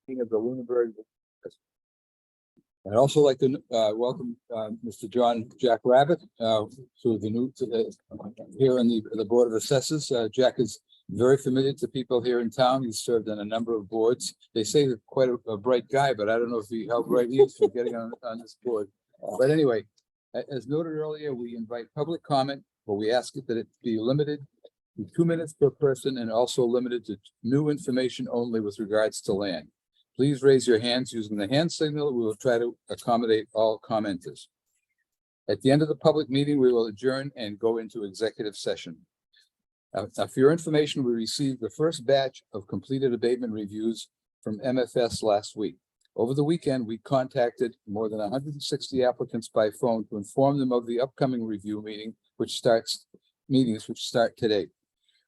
meeting of the Lunenburg. I'd also like to welcome Mr. John Jack Rabbit to the new here in the Board of Assessors. Jack is very familiar to people here in town. He's served on a number of boards. They say he's quite a bright guy, but I don't know how bright he is for getting on this board. But anyway, as noted earlier, we invite public comment, but we ask that it be limited to 2 minutes per person and also limited to new information only with regards to land. Please raise your hands using the hand signal. We will try to accommodate all commenters. At the end of the public meeting, we will adjourn and go into executive session. Now, for your information, we received the first batch of completed abatement reviews from MFS last week. Over the weekend, we contacted more than 160 applicants by phone to inform them of the upcoming review meetings, which start today.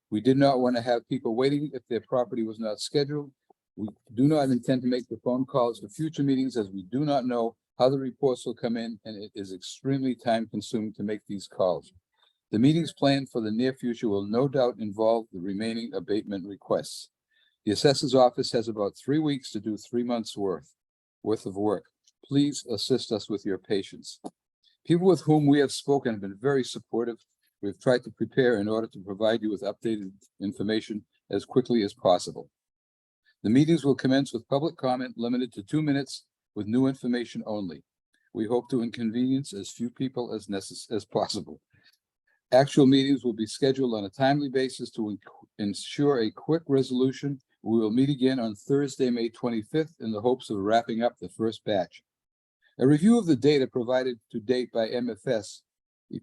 We did not want to have people waiting if their property was not scheduled. We do not intend to make the phone calls for future meetings as we do not know how the reports will come in, and it is extremely time consuming to make these calls. The meetings planned for the near future will no doubt involve the remaining abatement requests. The assessor's office has about 3 weeks to do 3 months worth of work. Please assist us with your patience. People with whom we have spoken have been very supportive. We've tried to prepare in order to provide you with updated information as quickly as possible. The meetings will commence with public comment limited to 2 minutes with new information only. We hope to inconvenience as few people as possible. Actual meetings will be scheduled on a timely basis to ensure a quick resolution. We will meet again on Thursday, May 25th, in the hopes of wrapping up the first batch. A review of the data provided to date by MFS,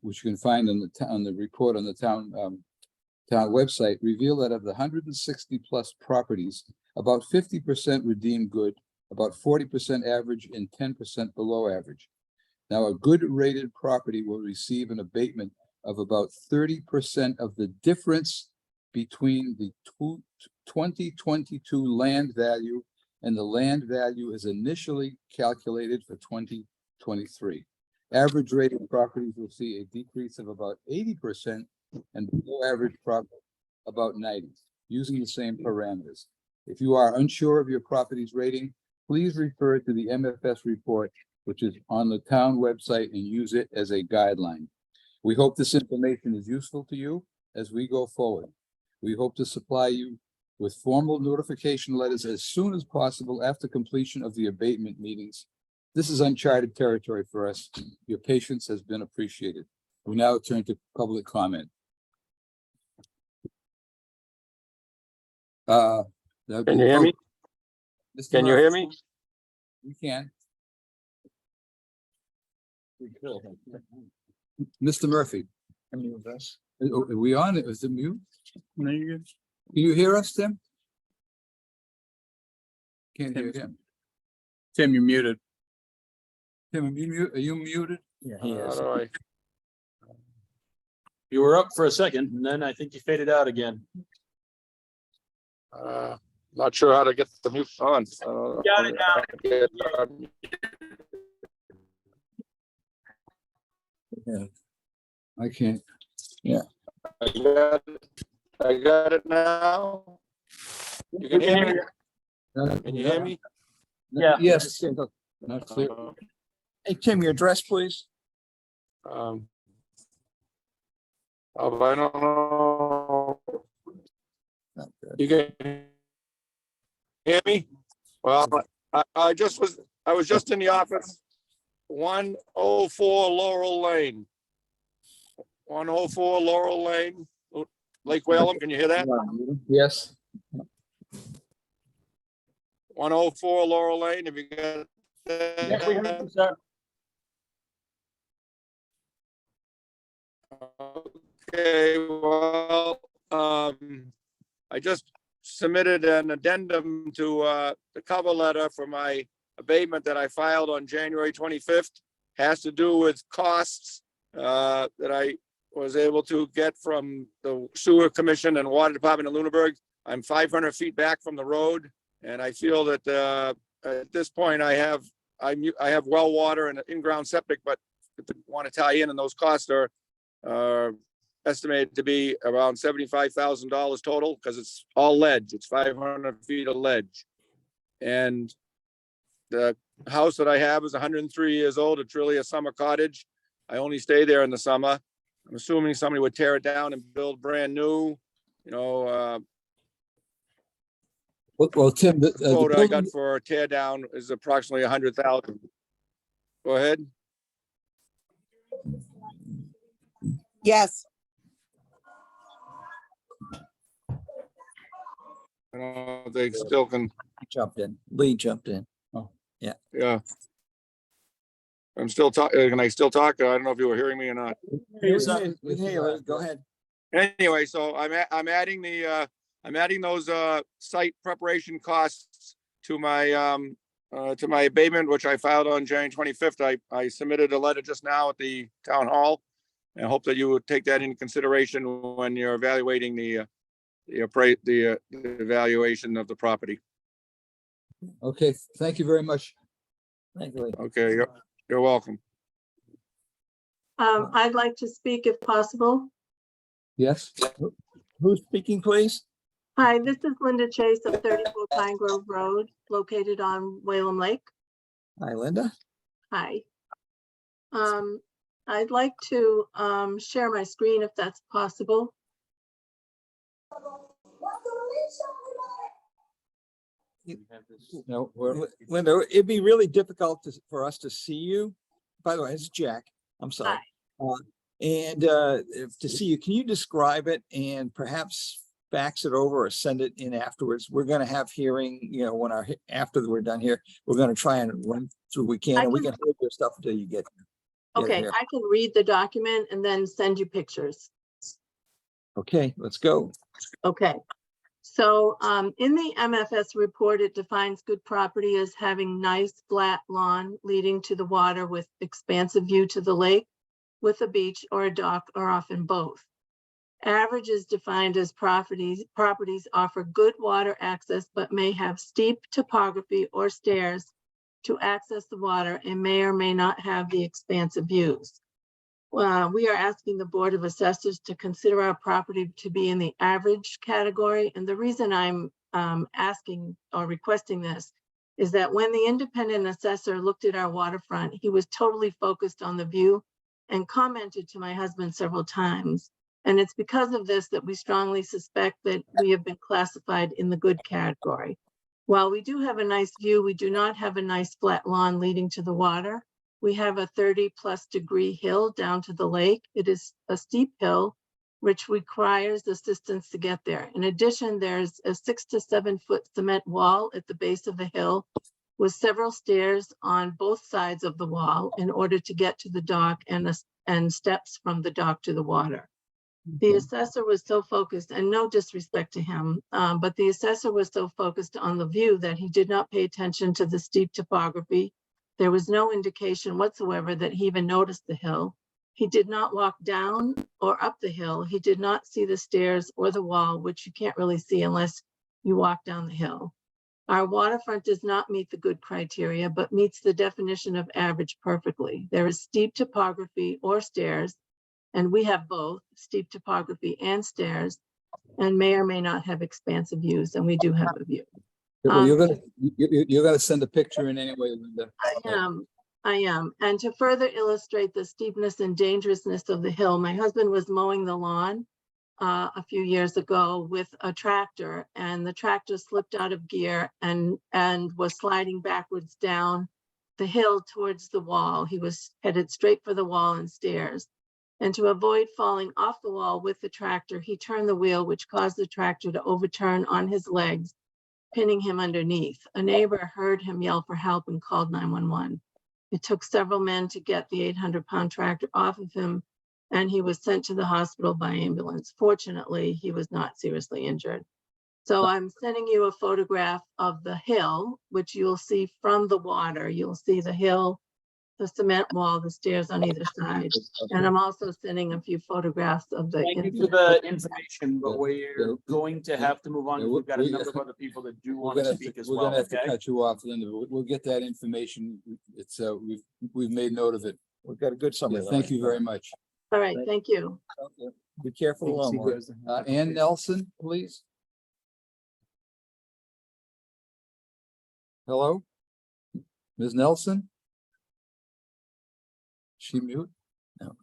which you can find on the report on the town website, reveal that of the 160 plus properties, about 50% redeemed good, about 40% average, and 10% below average. Now, a good rated property will receive an abatement of about 30% of the difference between the 2022 land value and the land value is initially calculated for 2023. Average rated properties will see a decrease of about 80% and below average property about 90, using the same parameters. If you are unsure of your property's rating, please refer to the MFS report, which is on the town website, and use it as a guideline. We hope this information is useful to you as we go forward. We hope to supply you with formal notification letters as soon as possible after completion of the abatement meetings. This is uncharted territory for us. Your patience has been appreciated. We now turn to public comment. Can you hear me? Mr. Can you Murphy, hear me? We can. Mr. Murphy. Are we on? Is it mute? No, you're good. Can you hear us, Tim? Can't hear him. Tim, you're muted. Tim, are you muted? Yeah, How do I? You were up for a second, and then I think you faded out again. Not sure how to get the mute on. Got it now. Yeah. I can't. Yeah. I got it now. You can hear me? Can you hear me? Yeah. Yes. Not clear. Hey, Tim, your address, please. I don't know. Not good. You can hear me? Well, I was just in the office. 104 Laurel Lane. 104 Laurel Lane, Lake Whalum. Can you hear that? Yes. 104 Laurel Lane. Have you got that? Yeah, we heard you, sir. Okay, well, I just submitted an addendum to the cover letter for my abatement that I filed on January 25th. Has to do with costs that I was able to get from the Sewer Commission and Water Department in Lunenburg. I'm 500 feet back from the road, and I feel that at this point I have well water and in-ground septic, but if you want to tie in, and those costs are estimated to be around $75,000 total, because it's all ledge. It's 500 feet of ledge. And the house that I have is 103 years old. It's really a summer cottage. I only stay there in the summer. I'm assuming somebody would tear it down and build brand new, you know, Well, Tim, the quote I building, got for a tear down is approximately 100,000. Go ahead. Yes, They still can, Jumped in. Lee jumped in. yeah. I'm still talking. Can I still talk? I don't know if you were hearing me or not. Go ahead. Anyway, so I'm adding the I'm adding those site preparation costs to my abatement, which I filed on January 25th. I submitted a letter just now at the town hall, and I hope that you would take that into consideration when you're evaluating the evaluation of the property. okay, thank you very much. Thank you, Lee. Okay, you're welcome. I'd like to speak if possible. Yes, Who's speaking, please? Hi, this is Linda Chase of 34 Pine Grove Road, located on Whalum Lake. Hi, Linda. Hi. I'd like to share my screen if that's possible. no, we're, Linda, it'd be really difficult for us to see you. By the way, it's Jack. I'm sorry. To see you, can you describe it and perhaps fax it over or send it in afterwards? We're going to have hearing, when after we're done here, we're going to try and run through we can, and we can hold your stuff until you get Okay, here. I can read the document and then send you pictures. Okay, let's go. Okay. So in the MFS report, it defines good property as having nice flat lawn leading to the water with expansive view to the lake, with a beach or a dock, or often both. Average is defined as properties offer good water access, but may have steep topography or stairs to access the water and may or may not have the expansive views. We are asking the Board of Assessors to consider our property to be in the average category. And the reason I'm asking or requesting this is that when the independent assessor looked at our waterfront, he was totally focused on the view and commented to my husband several times. And it's because of this that we strongly suspect that we have been classified in the good category. While we do have a nice view, we do not have a nice flat lawn leading to the water. We have a 30+ degree hill down to the lake. It is a steep hill, which requires assistance to get there. In addition, there's a 6 to 7 foot cement wall at the base of the hill with several stairs on both sides of the wall in order to get to the dock and steps from the dock to the water. The assessor was so focused, and no disrespect to him, but the assessor was so focused on the view that he did not pay attention to the steep topography. There was no indication whatsoever that he even noticed the hill. He did not walk down or up the hill. He did not see the stairs or the wall, which you can't really see unless you walk down the hill. Our waterfront does not meet the good criteria, but meets the definition of average perfectly. There is steep topography or stairs, and we have both steep topography and stairs, and may or may not have expansive views, and we do have a view. well, you're gonna send a picture in anyway, Linda. I am. And to further illustrate the steepness and dangerousness of the hill, my husband was mowing the lawn a few years ago with a tractor, and the tractor slipped out of gear and was sliding backwards down the hill towards the wall. He was headed straight for the wall and stairs. And to avoid falling off the wall with the tractor, he turned the wheel, which caused the tractor to overturn on his legs, pinning him underneath. A neighbor heard him yell for help and called 911. It took several men to get the 800-pound tractor off of him, and he was sent to the hospital by ambulance. Fortunately, he was not seriously injured. So I'm sending you a photograph of the hill, which you'll see from the water. You'll see the hill, the cement wall, the stairs on either side. And I'm also sending a few photographs of the. Thank you for the information, but we're Yeah. going to have to move on. Yeah, We've got a we- number of other people that do We're want gonna to have speak to, as we're well, gonna have to okay? cut you off, Linda. We'll get that information. It's, we've made note of it. We've got a good summary. Yeah, thank you very much. All right, thank you. Be careful along. Laura. Ann Nelson, please. Hello? Ms. Nelson? She mute? No.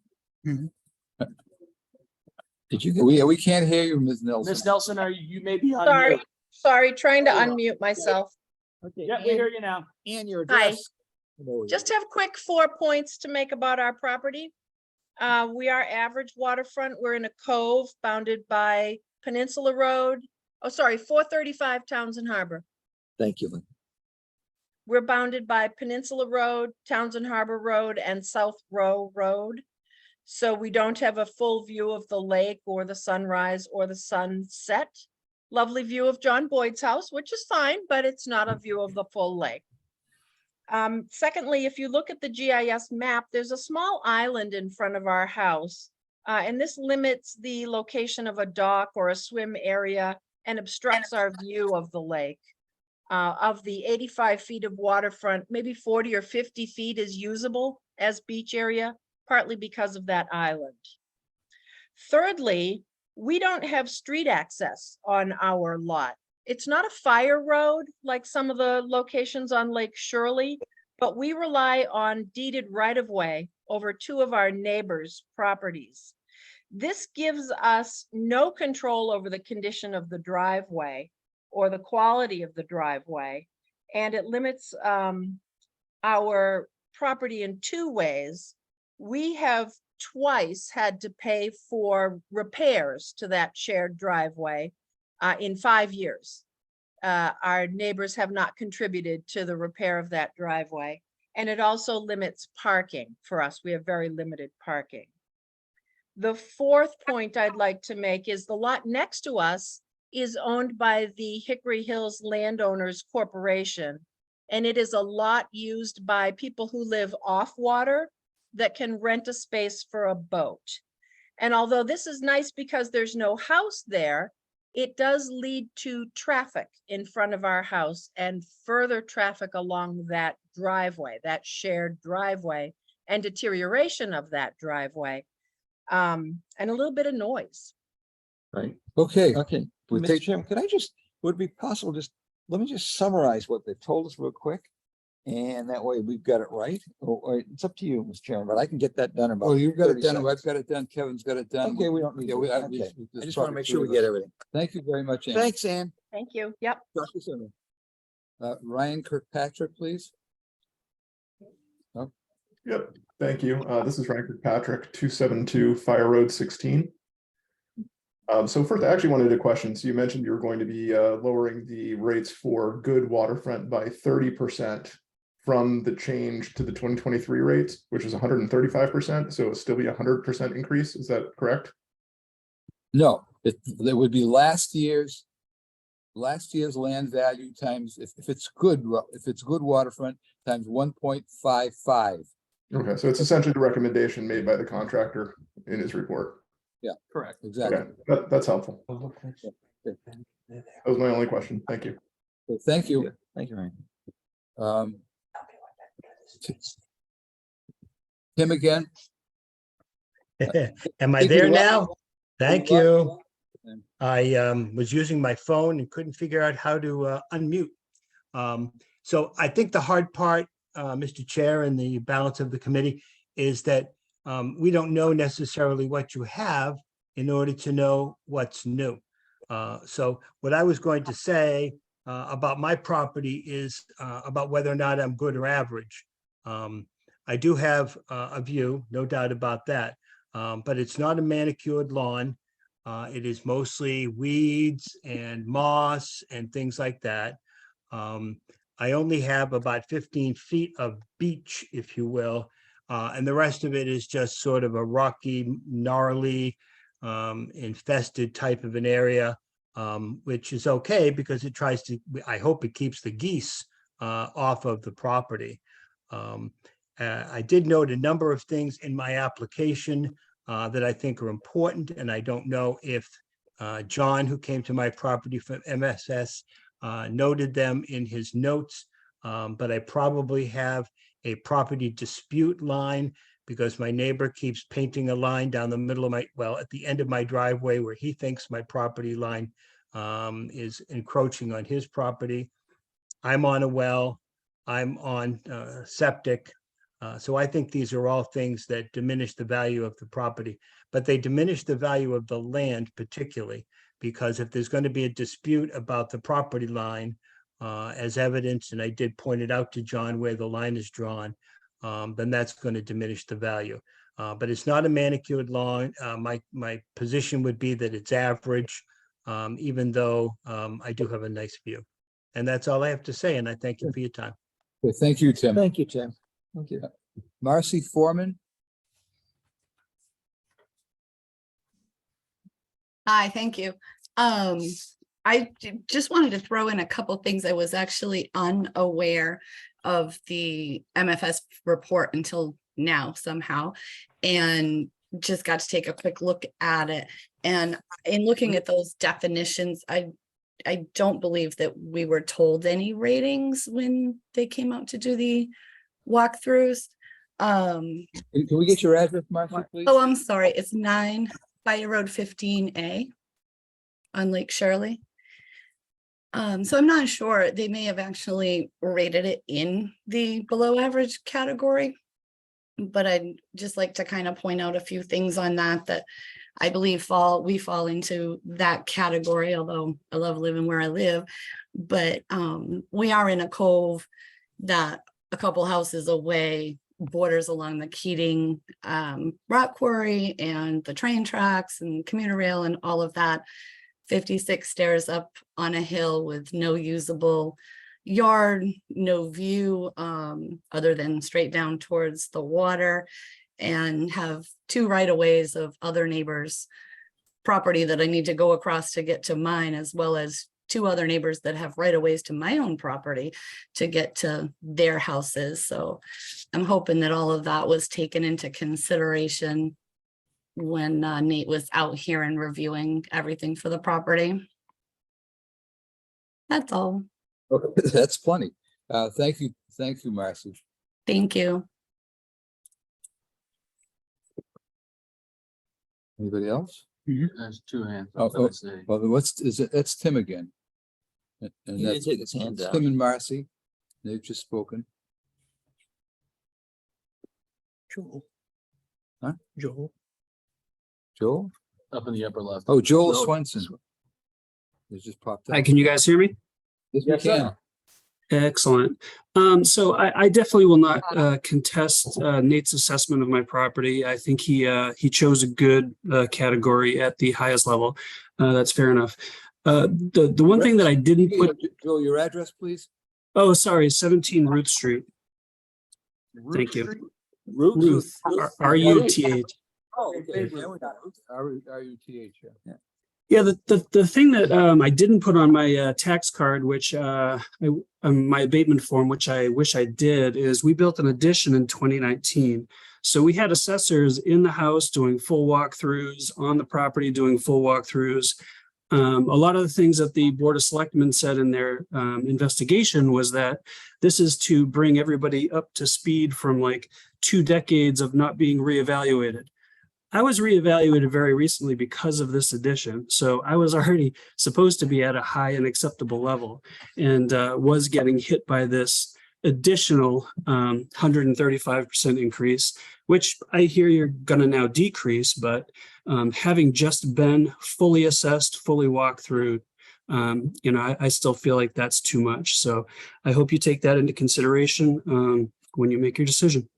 Did you get? We can't hear you, Ms. Nelson. Ms. Nelson, you may be on Sorry, mute. sorry, trying to There you go. unmute myself. Okay, Yeah, we hear you now. and your Hi. address. Hello. Just have quick 4 points to make about our property. We are average waterfront. We're in a cove bounded by Peninsula Road. Oh, sorry, 435 Townsend Harbor. Thank you, Lynn. We're bounded by Peninsula Road, Townsend Harbor Road, and South Row Road. So we don't have a full view of the lake or the sunrise or the sunset. Lovely view of John Boyd's house, which is fine, but it's not a view of the full lake. Secondly, if you look at the GIS map, there's a small island in front of our house. And this limits the location of a dock or a swim area and obstructs our view of the lake. Of the 85 feet of waterfront, maybe 40 or 50 feet is usable as beach area, partly because of that island. Thirdly, we don't have street access on our lot. It's not a fire road like some of the locations on Lake Shirley, but we rely on deeded right-of-way over 2 of our neighbors' properties. This gives us no control over the condition of the driveway or the quality of the driveway, and it limits our property in 2 ways. We have twice had to pay for repairs to that shared driveway in 5 years. Our neighbors have not contributed to the repair of that driveway, and it also limits parking for us. We have very limited parking. The 4th point I'd like to make is the lot next to us is owned by the Hickory Hills Landowners Corporation, and it is a lot used by people who live off water that can rent a space for a boat. And although this is nice because there's no house there, it does lead to traffic in front of our house and further traffic along that driveway, that shared driveway, and deterioration of that driveway, and a little bit of noise. Right. Okay, Okay. We Mr. take- Chairman, could I just, would it be possible, let me just summarize what they've told us real quick. And that way we've got it right. Or it's up to you, Mr. Chairman, but I can get that done in about. oh, you've got 30 it done, seconds. I've got it done, Kevin's got it done. Okay, we don't need Yeah, to. we, Okay. there's I just want to probably make 3 sure we of get us. everything. Thank you very much, Ann. Thanks, Ann. Thank you. Yep. Talk to you soon. Ryan Kirkpatrick, please. Yep, thank you. This is Ryan Kirkpatrick, 272 Fire Road 16. So first, I actually wanted to question. So you mentioned you were going to be lowering the rates for good waterfront by 30% from the change to the 2023 rates, which is 135%. So it'll still be 100% increase. Is that correct? No, there would be last year's land value times, if it's good waterfront, times 1.55. Okay, so it's essentially the recommendation made by the contractor in his report. Correct. Exactly. Okay, that's helpful. That was my only question. Thank you. So thank you. Thank you, Ryan. Tim again. Am I Speak there loud. now? Thank Loud. you. I was using my phone and couldn't figure out how to unmute. So I think the hard part, Mr. Chair, and the balance of the committee is that we don't know necessarily what you have in order to know what's new. So what I was going to say about my property is about whether or not I'm good or average. I do have a view, no doubt about that, but it's not a manicured lawn. It is mostly weeds and moss and things like that. I only have about 15 feet of beach, if you will, and the rest of it is just sort of a rocky, gnarly, infested type of an area, which is okay because it tries to, I hope it keeps the geese off of the property. I did note a number of things in my application that I think are important, and I don't know if John, who came to my property from MSS, noted them in his notes, but I probably have a property dispute line because my neighbor keeps painting a line down the middle of at the end of my driveway where he thinks my property line is encroaching on his property. I'm on a well, I'm on septic. So I think these are all things that diminish the value of the property, but they diminish the value of the land particularly, because if there's going to be a dispute about the property line, as evidenced, and I did point it out to John where the line is drawn, then that's going to diminish the value. But it's not a manicured lawn. My position would be that it's average, even though I do have a nice view. And that's all I have to say, and I thank you for your time. Okay, thank you, Tim. Thank you, Tim. Thank you. Marcy Foreman, Hi, thank you. Just wanted to throw in a couple things. I was actually unaware of the MFS report until now somehow, and just got to take a quick look at it. And in looking at those definitions, I don't believe that we were told any ratings when they came out to do the walkthroughs. can we get your address, Marcy, please? Oh, I'm sorry. It's 9 Fire Road 15A on Lake Shirley. So I'm not sure. They may have actually rated it in the below average category, but I'd just like to kind of point out a few things on that I believe we fall into that category, although I love living where I live. But we are in a cove that a couple houses away borders along the Keating rock quarry and the train tracks and commuter rail and all of that. 56 stairs up on a hill with no usable yard, no view other than straight down towards the water, and have 2 right-of-ways of other neighbors' property that I need to go across to get to mine, as well as 2 other neighbors that have right-of-ways to my own property to get to their houses. So I'm hoping that all of that was taken into consideration when Nate was out here and reviewing everything for the property. That's all. Okay, that's plenty. Thank you, Marcy. Thank you. Anybody else? There's 2 hands. Oh, well, that's Tim again. And He didn't that's take his hand it's down. Tim and Marcy. They've just spoken. Joel. Huh? Joel. Joel? Up in the upper left. Oh, Joel Joel. Swenson. It just popped up. Hi, can you guys hear me? Yes, we can. Excellent. So I definitely will not contest Nate's assessment of my property. I think he chose a good category at the highest level. That's fair enough. The one thing that I didn't put. Joel, your address, please. Oh, sorry, 17 Ruth Street. Thank you. Ruth, R-U-T-H. Oh, okay. R-U-T-H, yeah. Yeah, the thing that I didn't put on my tax card, which my abatement form, which I wish I did, is we built an addition in 2019. So we had assessors in the house doing full walkthroughs, on the property doing full walkthroughs. A lot of the things that the Board of Selectmen said in their investigation was that this is to bring everybody up to speed from like 2 decades of not being reevaluated. I was reevaluated very recently because of this addition. So I was already supposed to be at a high and acceptable level, and was getting hit by this additional 135% increase, which I hear you're going to now decrease, but having just been fully assessed, fully walked through, I still feel like that's too much. So I hope you take that into consideration when you make your decision.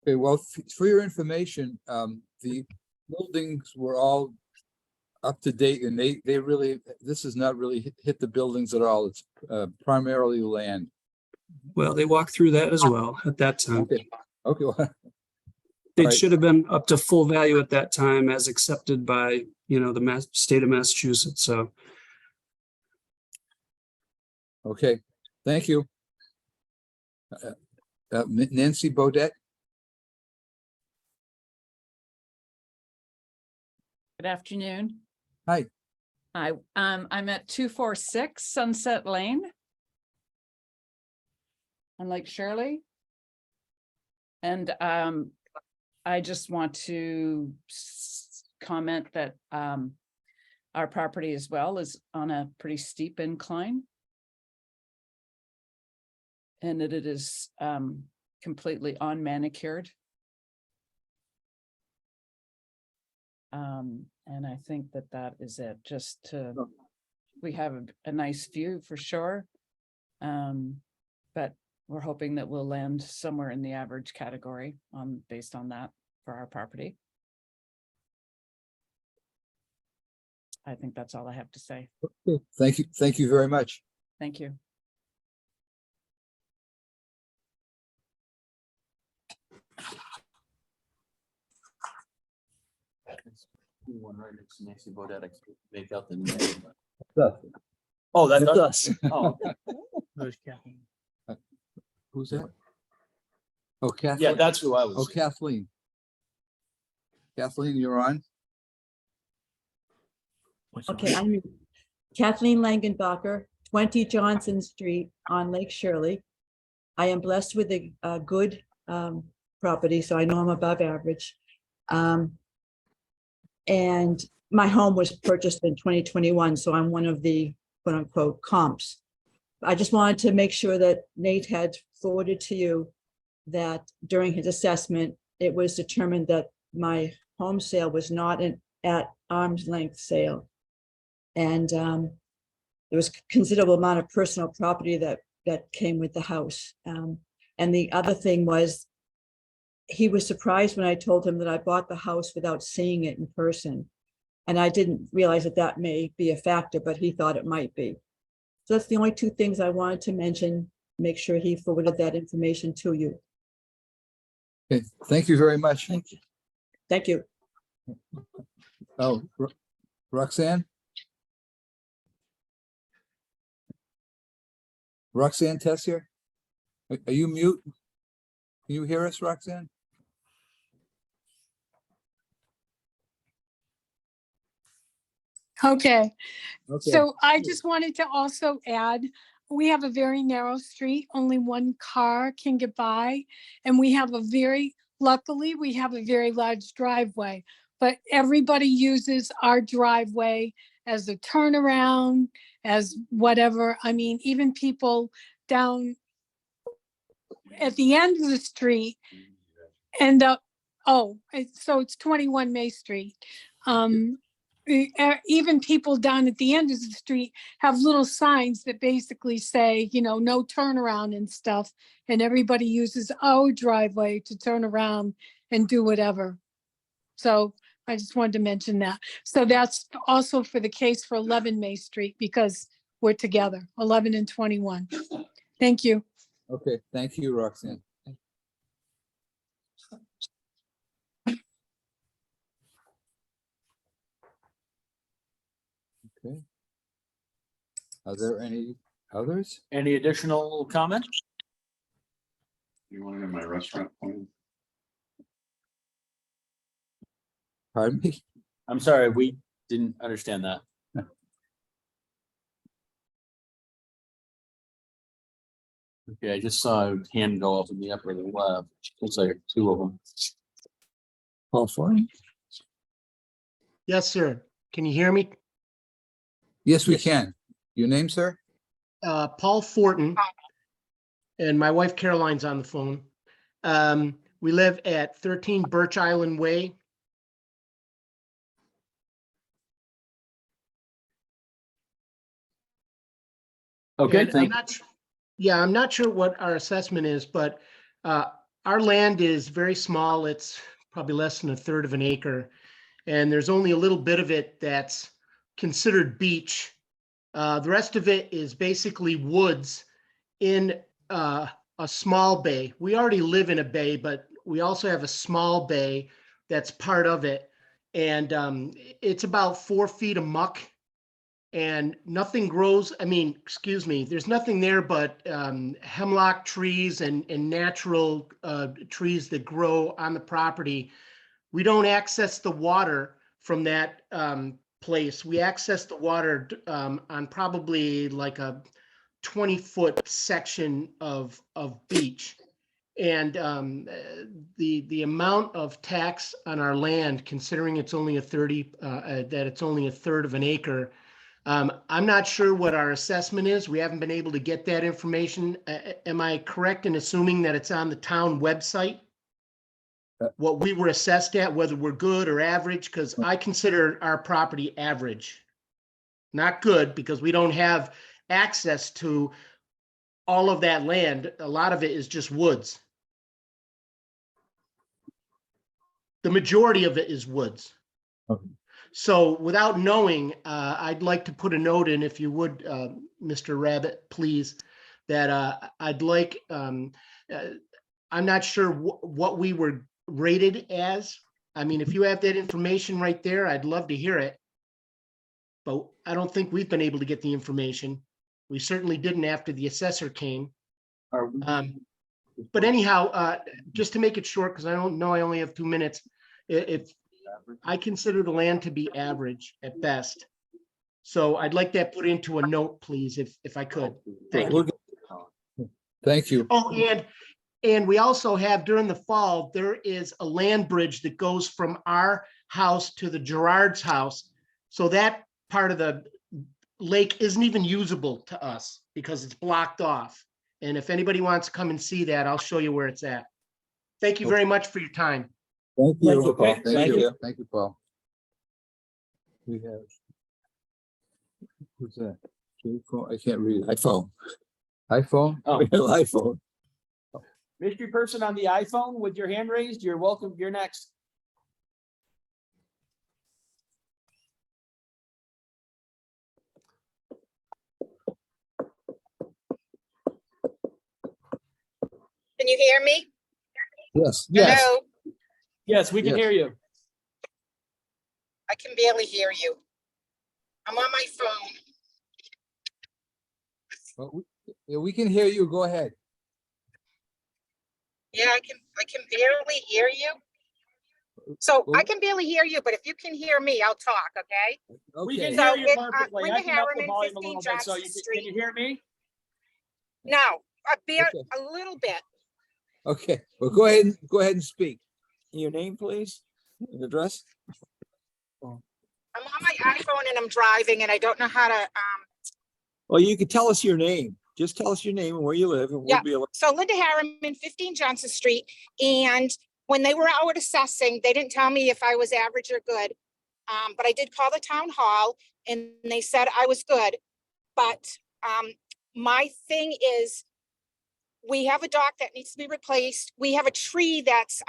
Okay, well, for your information, the buildings were all up to date, and they really, this has not really hit the buildings at all. It's primarily land. Well, they walked through that as well at that time. Okay. Well, It right. should have been up to full value at that time as accepted by, the state of Massachusetts. So. Okay, thank you. Nancy Bodette. Good afternoon. Hi. Hi, I'm at 246 Sunset Lane on Lake Shirley. And I just want to comment that our property as well is on a pretty steep incline. and that it is completely unmanicured. And I think that that is it, just to, we have a nice view for sure. But we're hoping that we'll land somewhere in the average category based on that for our property. I think that's all I have to say. Thank you. Thank you very much. Thank you. One right next to Nancy Bodetta, make out the name. So, Oh, that's That's us. us. Oh, Who's that? Oh, Kathleen. yeah, that's who I was. Oh, Kathleen. Kathleen, you're on. Okay, I'm Kathleen Langenbacher, 20 Johnson Street on Lake Shirley. I am blessed with a good property, so I know I'm above average. And my home was purchased in 2021, so I'm one of the quote unquote comps. I just wanted to make sure that Nate had forwarded to you that during his assessment, it was determined that my home sale was not an at arm's length sale. And there was considerable amount of personal property that came with the house. And the other thing was, he was surprised when I told him that I bought the house without seeing it in person. And I didn't realize that that may be a factor, but he thought it might be. So that's the only two things I wanted to mention. Make sure he forwarded that information to you. Okay, thank you very much. Thank you. Thank you. Oh, Roxanne? Roxanne Tessier? Are you mute? Can you hear us, Roxanne? Okay, Okay. so I just wanted to also add, we have a very narrow street, only one car can get by. And we have luckily, we have a very large driveway, but everybody uses our driveway as a turnaround, as whatever. I mean, even people down at the end of the street end up, so it's 21 May Street. Even people down at the end of the street have little signs that basically say, no turnaround and stuff. And everybody uses our driveway to turn around and do whatever. So I just wanted to mention that. So that's also for the case for 11 May Street, because we're together, 11 and 21. Thank you. Okay, thank you, Roxanne. Okay. Are there any others? Any additional comment? You want to have my restaurant plan? Pardon me? I'm sorry, we didn't understand that. Okay, I just saw a hand go up in the upper left. Looks like two of them. Paul Forney? Yes, sir. Can you hear me? Yes, we can. Your name, sir? Paul Fortin, and my wife Caroline's on the phone. We live at 13 Birch Island Way. Okay, And I'm not sure what our assessment is, but our land is very small. It's probably less than a third of an acre. And there's only a little bit of it that's considered beach. The rest of it is basically woods in a small bay. We already live in a bay, but we also have a small bay that's part of it. And it's about 4 feet of muck and nothing grows. I mean, excuse me, there's nothing there but hemlock trees and natural trees that grow on the property. We don't access the water from that place. We access the water on probably like a 20-foot section of beach. And the amount of tax on our land, considering it's only that it's only a third of an acre, I'm not sure what our assessment is. We haven't been able to get that information. Am I correct in assuming that it's on the town website? What we were assessed at, whether we're good or average, because I consider our property average. Not good, because we don't have access to all of that land. A lot of it is just woods. The majority of it is woods. Okay. So without knowing, I'd like to put a note in, if you would, Mr. Rabbit, please, that I'd like, I'm not sure what we were rated as. I mean, if you have that information right there, I'd love to hear it. But I don't think we've been able to get the information. We certainly didn't after the assessor came. But anyhow, just to make it short, because I don't know, I only have 2 minutes. If I consider the land to be average at best. So I'd like that put into a note, please, if I could. Thank you. Thank you. Oh, and we also have, during the fall, there is a land bridge that goes from our house to the Gerard's house. So that part of the lake isn't even usable to us because it's blocked off. And if anybody wants to come and see that, I'll show you where it's at. Thank you very much for your time. Thank you, Thank you, Paul. Paul. Thank you. Thank you, Paul. We have. Who's that? I can't read. iPhone. iPhone? Oh. iPhone. Mystery person on the iPhone with your hand raised, you're welcome. You're next. Can you hear me? Yes, yes. Hello? Yes, we can Yes. hear you. I can barely hear you. I'm on my phone. Well, yeah, we can hear you. Go ahead. Yeah, I can barely hear you. So Well, I can barely hear you, but if you can hear me, I'll talk, okay? We can Okay. So hear you it, perfectly. Linda I can up the Harriman, volume a 15 little bit, so Johnson can you hear me? No, Okay. a little bit. Okay. Well, go ahead. Go ahead and speak. Your name, please, and address. I'm on my iPhone and I'm driving and I don't know how to, Well, you could tell us your name. Just tell us your name and where you live, and we'll Yeah. be able. So Linda Harriman, 15 Johnson Street. And when they were out assessing, they didn't tell me if I was average or good. But I did call the town hall and they said I was good. But my thing is, we have a dock that needs to be replaced. We have a tree that's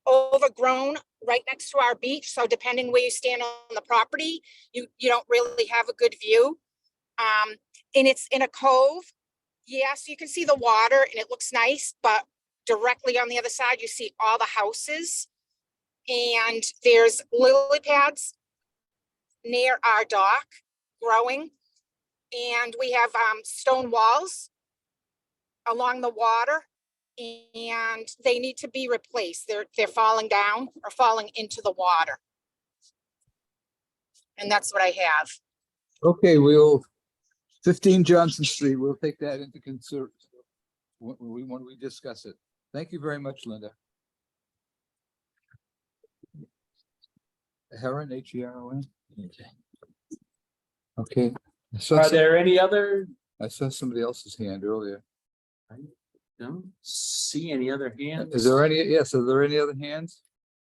overgrown right next to our beach. So depending where you stand on the property, you don't really have a good view. And it's in a cove. Yes, you can see the water and it looks nice, but directly on the other side, you see all the houses. And there's lily pads near our dock growing. And we have stone walls along the water and they need to be replaced. They're falling down or falling into the water. And that's what I have. Okay, we'll 15 Johnson Street. We'll take that into consideration when we discuss it. Thank you very much, Linda. Heron, Heron. Okay. Are there any other? I saw somebody else's hand earlier. I don't see any other hands. Is there any? Yes. Are there any other hands?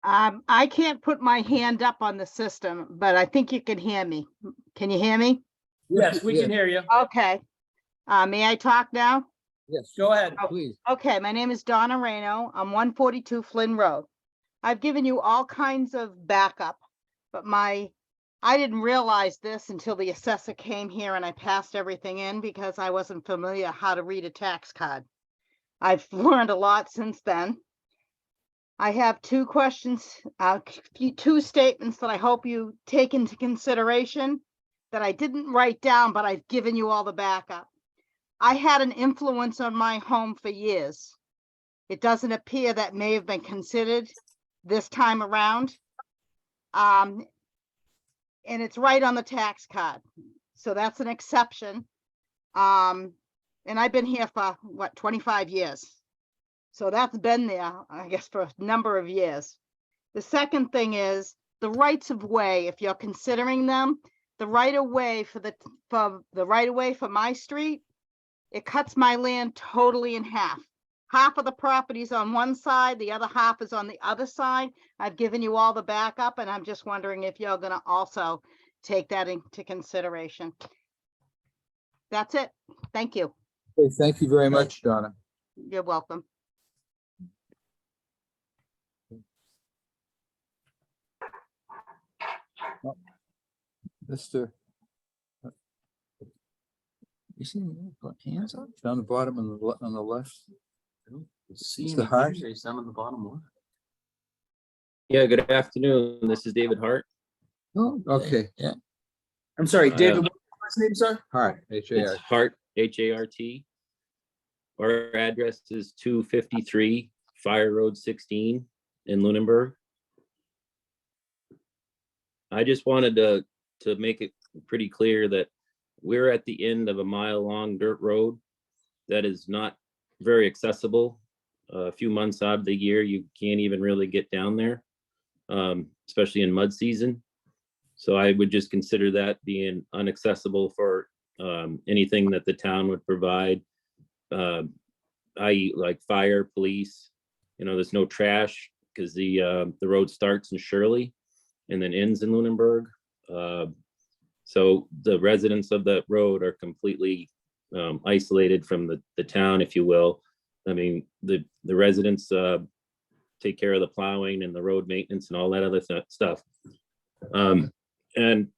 I can't put my hand up on the system, but I think you can hear me. Can you hear me? Yes, we can hear you. Okay. May I talk now? Yes. Go ahead, please. Okay, my name is Donna Reno. I'm 142 Flynn Road. I've given you all kinds of backup, but I didn't realize this until the assessor came here and I passed everything in because I wasn't familiar how to read a tax card. I've learned a lot since then. I have two questions, two statements that I hope you take into consideration that I didn't write down, but I've given you all the backup. I had an influence on my home for years. It doesn't appear that may have been considered this time around. And it's right on the tax card. So that's an exception. And I've been here for what, 25 years. So that's been there, I guess, for a number of years. The second thing is the rights of way, if you're considering them, the right of way for the right of way for my street, it cuts my land totally in half. Half of the property is on one side, the other half is on the other side. I've given you all the backup, and I'm just wondering if you're gonna also take that into consideration. That's it. Thank you. Okay, thank you very much, Donna. You're welcome. Mr. You see, got hands up down the bottom on the left. See Mr. any Hart? hand raised down on the bottom left? Yeah, good afternoon. This is David Hart. Oh, okay, yeah. I'm sorry, David, what's your last name, sir? Hart, It's H-A-R. Hart, H-A-R-T. Our address is 253 Fire Road 16 in Lunenburg. I just wanted to make it pretty clear that we're at the end of a mile-long dirt road that is not very accessible. A few months out of the year, you can't even really get down there, especially in mud season. So I would just consider that being inaccessible for anything that the town would provide, i.e. like fire, police. You know, there's no trash because the road starts in Shirley and then ends in Lunenburg. So the residents of that road are completely isolated from the town, if you will. I mean, the residents take care of the plowing and the road maintenance and all that other stuff. And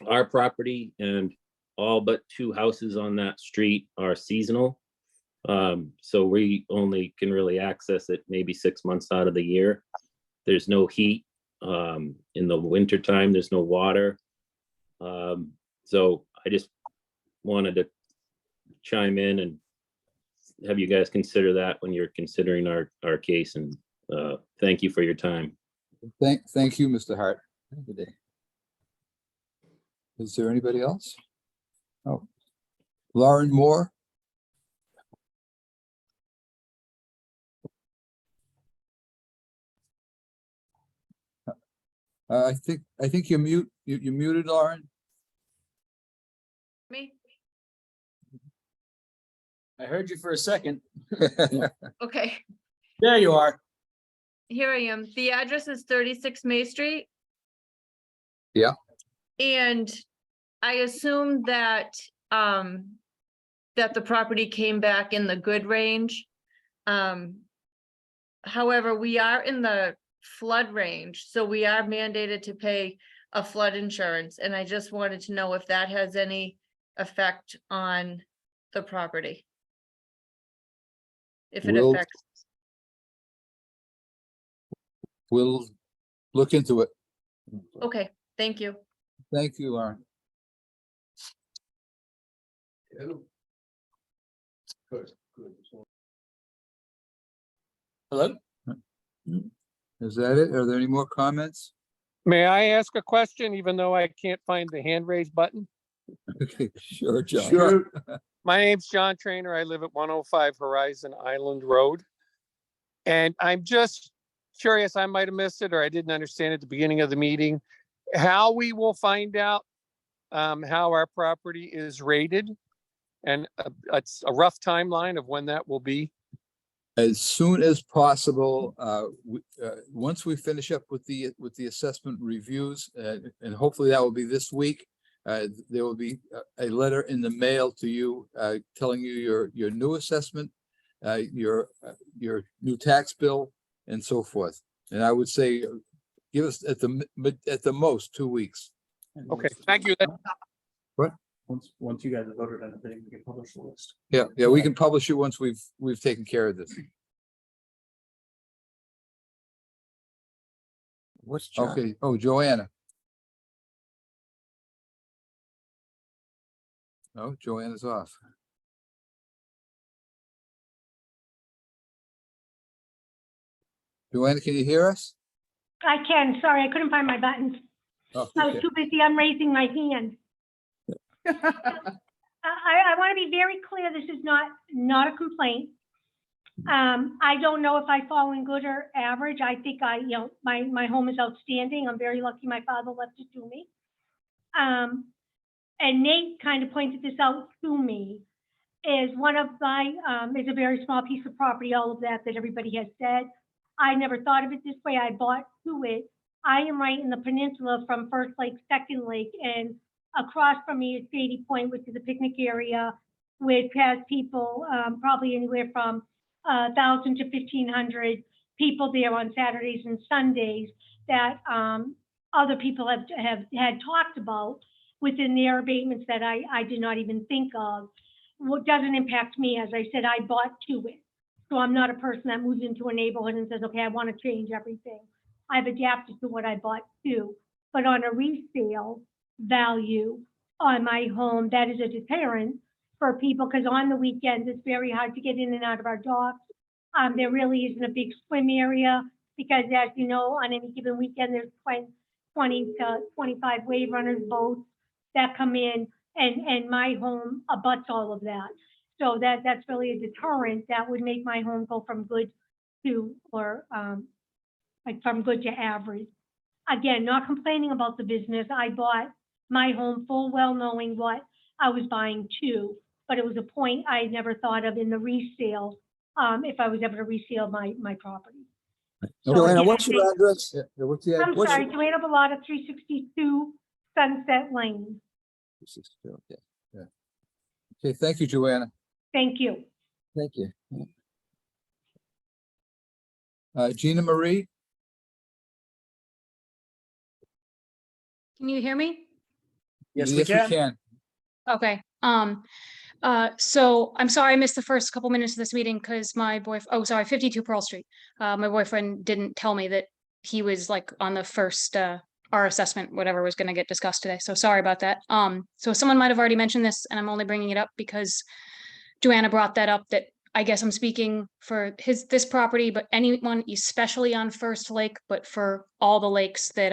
our property and all but 2 houses on that street are seasonal. So we only can really access it maybe 6 months out of the year. There's no heat. In the winter time, there's no water. So I just wanted to chime in and have you guys consider that when you're considering our case, and thank you for your time. Thank you, Mr. Hart. Good day. Is there anybody else? Oh, Lauren Moore. I think you're you muted, Lauren. Me? I heard you for a second. Okay, There you are. here I am. The address is 36 May Street. Yeah. And I assume that that the property came back in the good range. However, we are in the flood range, so we are mandated to pay a flood insurance, and I just wanted to know if that has any effect on the property. If it Will- affects, We'll look into it. okay, thank you. Thank you, Lauren. Hello? Is that it? Are there any more comments? May I ask a question, even though I can't find the hand raise button? Okay, sure, John. Sure. My name's John Trainer. I live at 105 Horizon Island Road. And I'm just curious, I might have missed it or I didn't understand at the beginning of the meeting, how we will find out how our property is rated and it's a rough timeline of when that will be. As soon as possible, once we finish up with the assessment reviews, and hopefully that will be this week, there will be a letter in the mail to you telling you your new assessment, your new tax bill, and so forth. And I would say give us at the most 2 weeks. Okay, thank you. What? Once you guys have voted on it, then we can publish the list. Yeah, we can publish it once we've taken care of this. What's John? Okay. Oh, Joanna. Oh, Joanna's off. Joanna, can you hear us? I can, sorry, I couldn't find my buttons. Oh, I was okay. too busy, I'm raising my hand. I want to be very clear, this is not a complaint. I don't know if I fall in good or average. I think my home is outstanding. I'm very lucky my father left it to me. and Nate kind of pointed this out to me, is one of my, is a very small piece of property, all of that everybody has said. I never thought of it this way. I bought to it. I am right in the peninsula from First Lake, Second Lake, and across from me is Shady Point, which is a picnic area, which has people, probably anywhere from 1,000 to 1,500 people there on Saturdays and Sundays that other people have had talked about within their abatements that I did not even think of. What doesn't impact me, as I said, I bought to it. So I'm not a person that moves into a neighborhood and says, okay, I want to change everything. I've adapted to what I bought to. But on a resale value on my home, that is a deterrent for people, because on the weekends, it's very hard to get in and out of our docks. There really isn't a big swim area because, as you know, on any given weekend, there's 20 to 25 wave runners boats that come in, and my home abuts all of that. So that's really a deterrent that would make my home go from good to, or like from good to average. Again, not complaining about the business. I bought my home full well knowing what I was buying to, but it was a point I never thought of in the resale, if I was ever to resale my property. So Joanna, again, what's I your think- address? Yeah, what's the I'm what's sorry, your- Joanna Bellata, 362 Sunset Lane. Okay, yeah. Okay, thank you, Joanna. Thank you. Thank you. Gina Marie? Can you hear me? Yes, we can. Okay. So I'm sorry I missed the first couple minutes of this meeting because my boyfriend, oh, sorry, 52 Pearl Street. My boyfriend didn't tell me that he was like on the first, our assessment, whatever was going to get discussed today. So sorry about that. So someone might have already mentioned this, and I'm only bringing it up because Joanna brought that up, that I guess I'm speaking for this property, but anyone, especially on First Lake, but for all the lakes that,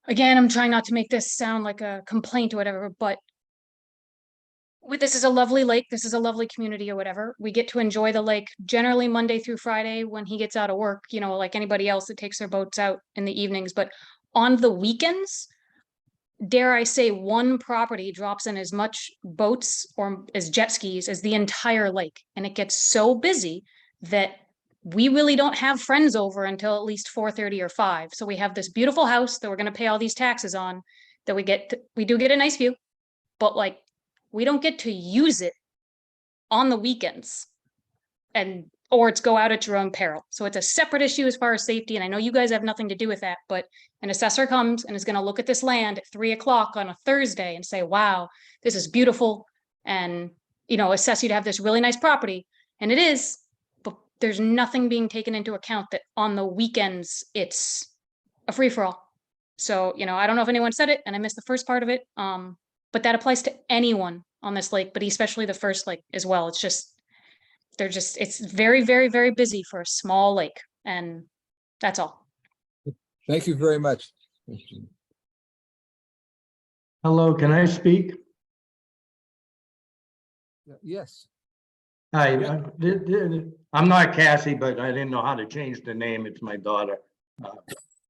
again, I'm trying not to make this sound like a complaint or whatever, but this is a lovely lake. This is a lovely community or whatever. We get to enjoy the lake generally Monday through Friday when he gets out of work, you know, like anybody else that takes their boats out in the evenings. But on the weekends, dare I say, one property drops in as much boats or as jet skis as the entire lake. And it gets so busy that we really don't have friends over until at least 4:30 or 5. So we have this beautiful house that we're going to pay all these taxes on, that we do get a nice view, but like we don't get to use it on the weekends, or it's go out at your own peril. So it's a separate issue as far as safety. And I know you guys have nothing to do with that, but an assessor comes and is going to look at this land at 3 o'clock on a Thursday and say, wow, this is beautiful. And, you know, assess you to have this really nice property. And it is, but there's nothing being taken into account that on the weekends, it's a free for all. So, you know, I don't know if anyone said it and I missed the first part of it. But that applies to anyone on this lake, but especially the First Lake as well. It's just, it's very, very, very busy for a small lake. And that's all. Thank you very much. Hello, can I speak? Yes. Hi, I'm not Cassie, but I didn't know how to change the name. It's my daughter.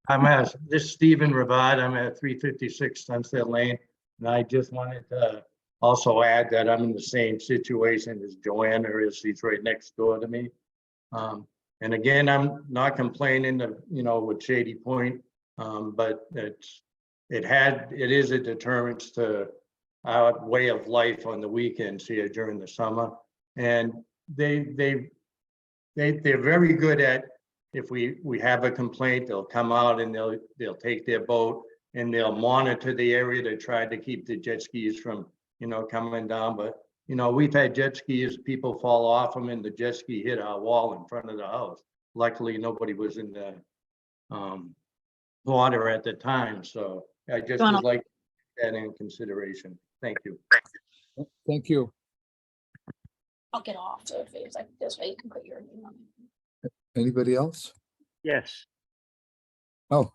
This is Stephen Ravad. I'm at 356 Sunset Lane. And I just wanted to also add that I'm in the same situation as Joanna is. She's right next door to me. And again, I'm not complaining of, you know, with Shady Point, but it is a deterrent to our way of life on the weekends here during the summer. And they're very good at, if we have a complaint, they'll come out and they'll take their boat and they'll monitor the area to try to keep the jet skis from, you know, coming down. But, you know, we've had jet skis, people fall off them and the jet ski hit our wall in front of the house. Luckily, nobody was in the water at the time. So I just would like that in consideration. Thank you. Thank you. I'll get off. So if it's like this way, you can put your name on it. Anybody else? Yes. Oh.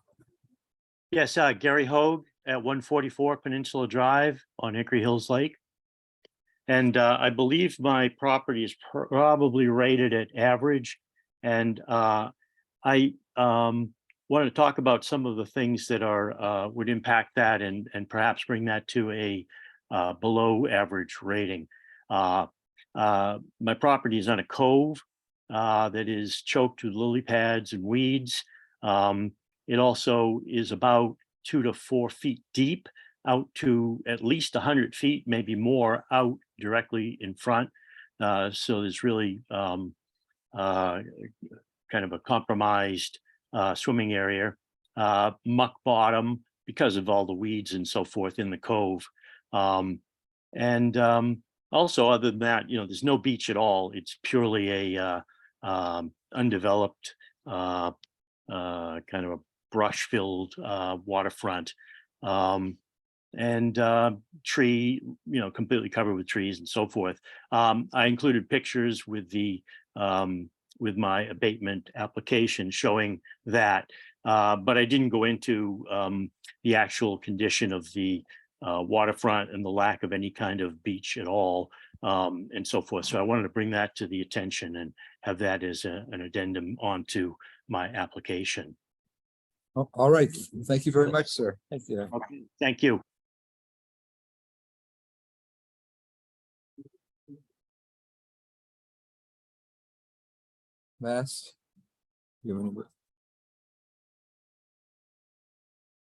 Yes, Gary Hogue at 144 Peninsula Drive on Hickory Hills Lake. And I believe my property is probably rated at average. And I wanted to talk about some of the things that are would impact that and perhaps bring that to a below average rating. My property is on a cove that is choked with lily pads and weeds. It also is about 2 to 4 feet deep out to at least 100 feet, maybe more, out directly in front. So there's really kind of a compromised swimming area, muck bottom because of all the weeds and so forth in the cove. Also, other than that, there's no beach at all. It's purely a undeveloped kind of a brush-filled waterfront. Tree, completely covered with trees and so forth. I included pictures with the with my abatement application showing that, but I didn't go into the actual condition of the waterfront and the lack of any kind of beach at all, and so forth. So I wanted to bring that to the attention and have that as an addendum onto my application. All right. Thank you very much, sir. Thank you. Okay, thank you. Mass.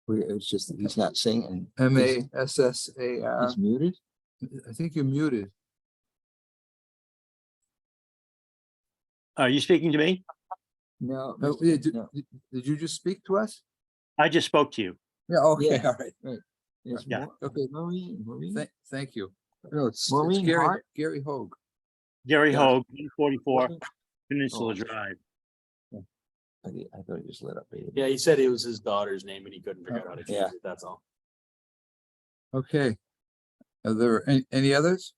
It's just, he's not saying. MASSAR. He's muted. I think you're muted. Are you speaking to me? No. Did you just speak to us? I just spoke to you. Yeah, okay, Yeah. all right. Right. It's Yeah. Okay. Maureen. Thank you. No, it's Maureen Gary, Hart? Gary Hogue. Gary Yeah. Hogue, 44 Maureen? Peninsula Oh. Drive. I thought he just lit up. Yeah, he said it was his daughter's name and he couldn't figure out how to change Yeah. it, that's all. Okay. Are there any others?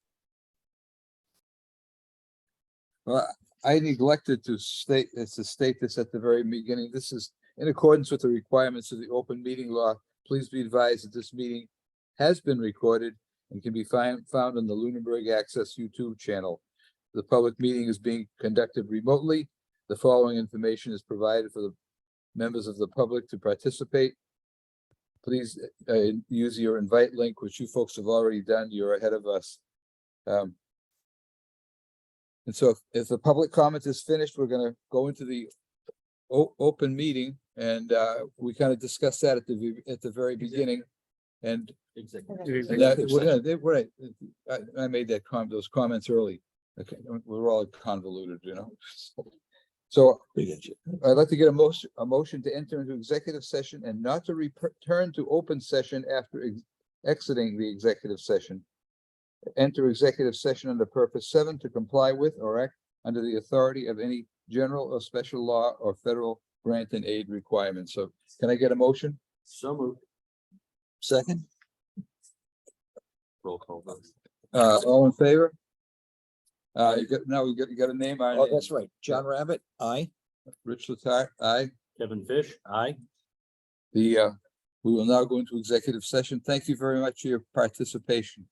Well, I neglected to state this at the very beginning. This is in accordance with the requirements of the open meeting law. Please be advised that this meeting has been recorded and can be found on the Lunenburg Access YouTube channel. The public meeting is being conducted remotely. The following information is provided for the members of the public to participate. Please use your invite link, which you folks have already done. You're ahead of us. And so if the public comment is finished, we're going to go into the open meeting, and we kind of discussed that at the very beginning. And right, I made those comments early. Okay, we're all convoluted, So I'd like to get a motion to enter into executive session and not to return to open session after exiting the executive session. Enter executive session under purpose 7 to comply with or act under the authority of any general or special law or federal grant and aid requirements. So can I get a motion? So moved. Second? Roll call vote. All in favor? You got a name? Oh, that's right. John Rabbit, aye. Rich Letarte, aye. Kevin Fish, aye. We will now go into executive session. Thank you very much for your participation.